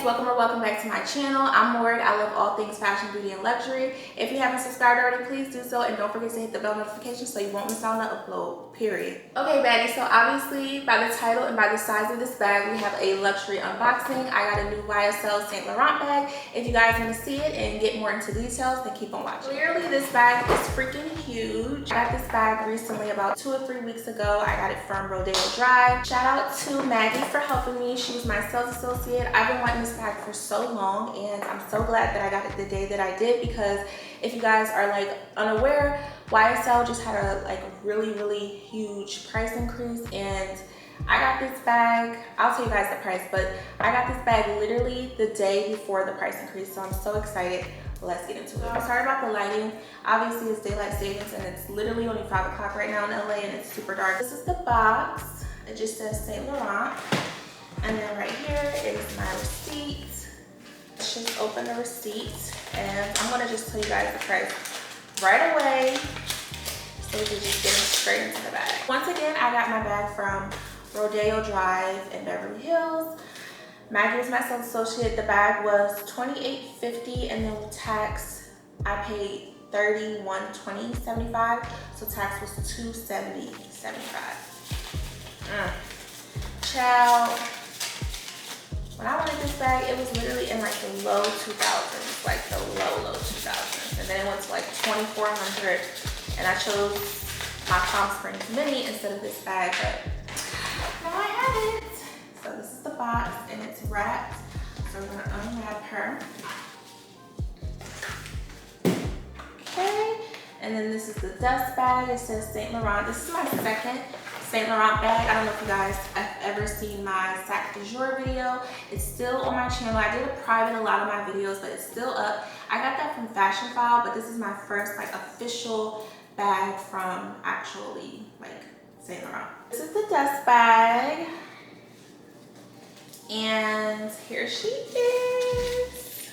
Baddies, welcome or welcome back to my channel. I'm Morgan. I love all things fashion, beauty, and luxury. If you haven't subscribed already, please do so, and don't forget to hit the bell notification so you won't miss out on the upload, period. Okay, Baddies, so obviously by the title and by the size of this bag, we have a luxury unboxing. I got a new Ysl Saint Laurent bag. If you guys want to see it and get more into details, then keep on watching. Clearly, this bag is freaking huge. I got this bag recently, about 2 or 3 weeks ago. I got it from Rodeo Drive. Shout out to Maggie for helping me. She was my sales associate. I've been wanting this bag for so long, and I'm so glad that I got it the day that I did, because if you guys are like unaware, YSL just had a really huge price increase, and I got this bag, I'll tell you guys the price, but I got this bag literally the day before the price increase, so I'm so excited. Let's get into it. I'm sorry about the lighting. Obviously it's daylight savings and it's literally only 5 o'clock right now in LA and it's super dark. This is the box. It just says Saint Laurent. And then right here is my receipt. Let's just open the receipt, and I'm gonna just tell you guys the price right away so we can just get straight into the bag. Once again, I got my bag from Rodeo Drive in Beverly Hills. Maggie was my sales associate. The bag was $28.50, and then with tax, I paid $31.20.75. So tax was $270.75. Child. When I wanted this bag, it was literally in like the low 2000s, like the low 2000s. And then it went to like 2400, and I chose my Palm Springs Mini instead of this bag, but now I have it. So this is the box, and it's wrapped. So we're gonna unwrap her. Okay, and then this is the dust bag. It says Saint Laurent. This is my second Saint Laurent bag. I don't know if you guys have ever seen my sac du jour video. It's still on my channel. I did a private a lot of my videos, but it's still up. I got that from Fashion File, but this is my first like official bag from actually like Saint Laurent. This is the dust bag, and here she is.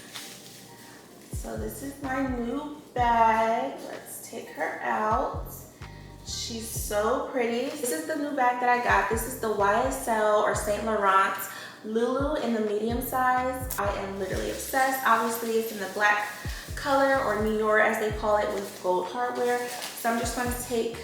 So this is my new bag. Let's take her out. She's so pretty. This is the new bag that I got. This is the YSL or Saint Laurent Loulou in the medium size. I am literally obsessed. Obviously, it's in the black color, or Nior as they call it, with gold hardware. So I'm just going to take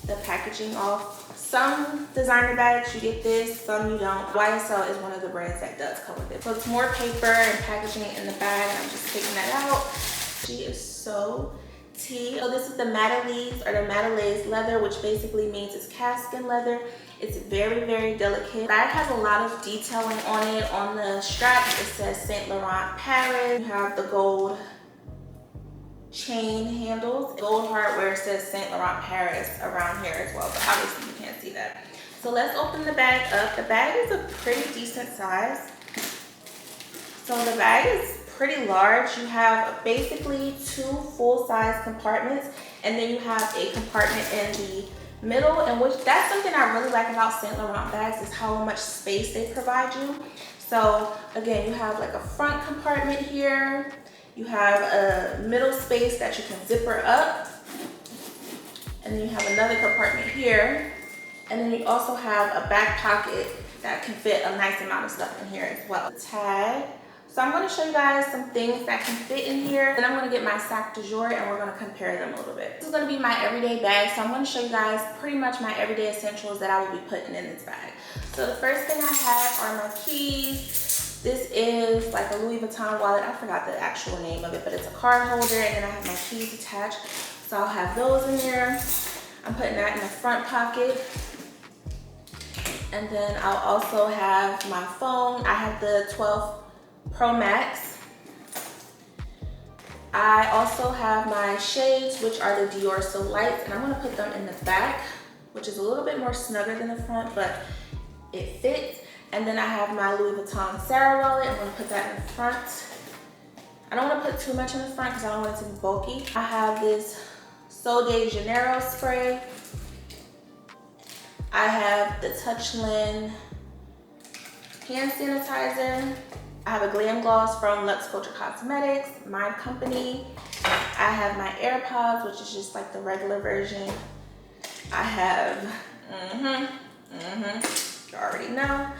the packaging off. Some designer bags, you get this, some you don't. YSL is one of the brands that does come with it. So it's more paper and packaging in the bag, and I'm just taking that out. She is so tea. So this is the Baddies or the Baddies leather, which basically means it's caskin leather. It's very delicate. The bag has a lot of detailing on it. On the strap, it says Saint Laurent Paris. You have the gold chain handles. Gold hardware says Saint Laurent Paris around here as well, but obviously you can't see that. So let's open the bag up. The bag is a pretty decent size. So the bag is pretty large. You have basically 2 full-size compartments, and then you have a compartment in the middle, and which that's something I really like about Saint Laurent bags, is how much space they provide you. So again, you have like a front compartment here. You have a middle space that you can zipper up, and then you have another compartment here, and then you also have a back pocket that can fit a nice amount of stuff in here as well. The tag. So I'm going to show you guys some things that can fit in here. Then I'm going to get my sac du jour, and we're going to compare them a little bit. This is going to be my everyday bag. So I'm going to show you guys pretty much my everyday essentials that I will be putting in this bag. So the first thing I have are my keys. This is like a Louis Vuitton wallet. I forgot the actual name of it, but it's a card holder, and then I have my keys attached. So I'll have those in there. I'm putting that in the front pocket. And then I'll also have my phone. I have the 12 Pro Max. I also have my shades, which are the Dior So Lights, and I'm going to put them in the back, which is a little bit more snugger than the front, but it fits. And then I have my Louis Vuitton Sarah wallet. I'm going to put that in the front. I don't want to put too much in the front because I don't want it to be bulky. I have this Sol de Janeiro spray. I have the Touchland hand sanitizer. I have a glam gloss from LuxeCulture Cosmetics, my company. I have my AirPods, which is just like the regular version. I have, you already know.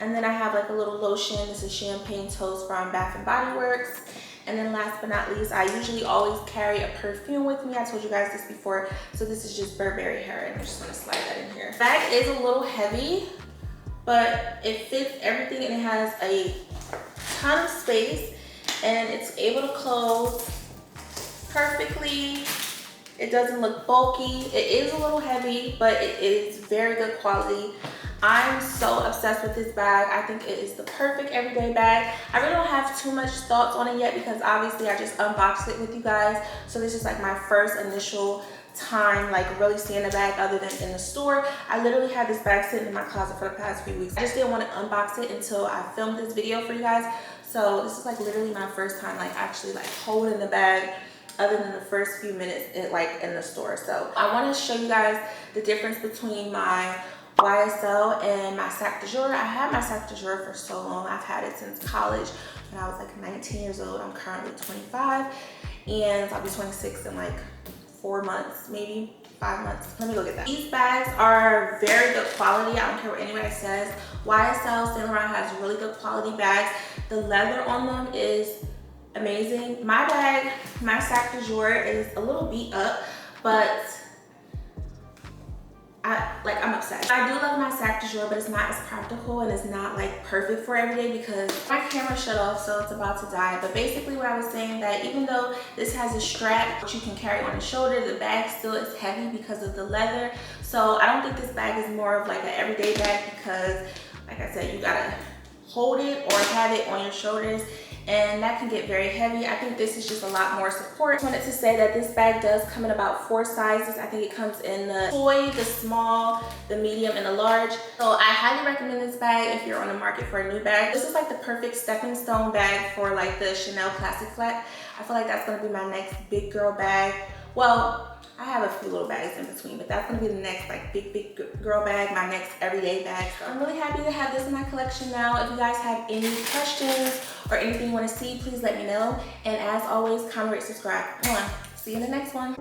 And then I have like a little lotion. This is Champagne Toast from Bath and Body Works. And then last but not least, I usually always carry a perfume with me. I told you guys this before. So this is just Burberry Hair, and I'm just gonna slide that in here. The bag is a little heavy, but it fits everything and it has a ton of space and it's able to close perfectly. It doesn't look bulky. It is a little heavy, but it is very good quality. I'm so obsessed with this bag. I think it is the perfect everyday bag. I really don't have too much thoughts on it yet because obviously I just unboxed it with you guys. So this is like my first initial time like really seeing the bag other than in the store. I literally had this bag sitting in my closet for the past few weeks. I just didn't want to unbox it until I filmed this video for you guys. So this is like literally my first time like actually like holding the bag other than the first few minutes in the store. So I want to show you guys the difference between my YSL and my sac de jour. I had my sac de jour for so long. I've had it since college when I was like 19 years old. I'm currently 25 and I'll be 26 in like 4 months, maybe 5 months. Let me go get that. These bags are very good quality. I don't care what anybody says. YSL, Saint Laurent has really good quality bags. The leather on them is amazing. My bag, my sac de jour is a little beat up, but I'm obsessed. I do love my sac de jour, but it's not as practical and it's not like perfect for every day because my camera shut off, so it's about to die. But basically what I was saying, that even though this has a strap which you can carry on the shoulder, the bag still is heavy because of the leather. So I don't think this bag is more of like an everyday bag because like I said, you gotta hold it or have it on your shoulders, and that can get very heavy. I think this is just a lot more support. I wanted to say that this bag does come in about 4 sizes. I think it comes in the toy, the small, the medium, and the large. So I highly recommend this bag if you're on the market for a new bag. This is like the perfect stepping stone bag for like the Chanel Classic Flat. I feel like that's gonna be my next big girl bag. Well, I have a few little bags in between, but that's gonna be the next like big girl bag, my next everyday bag. So I'm really happy to have this in my collection now. If you guys have any questions or anything you want to see, please let me know. And as always, comment, rate, subscribe. Come on, see you in the next one.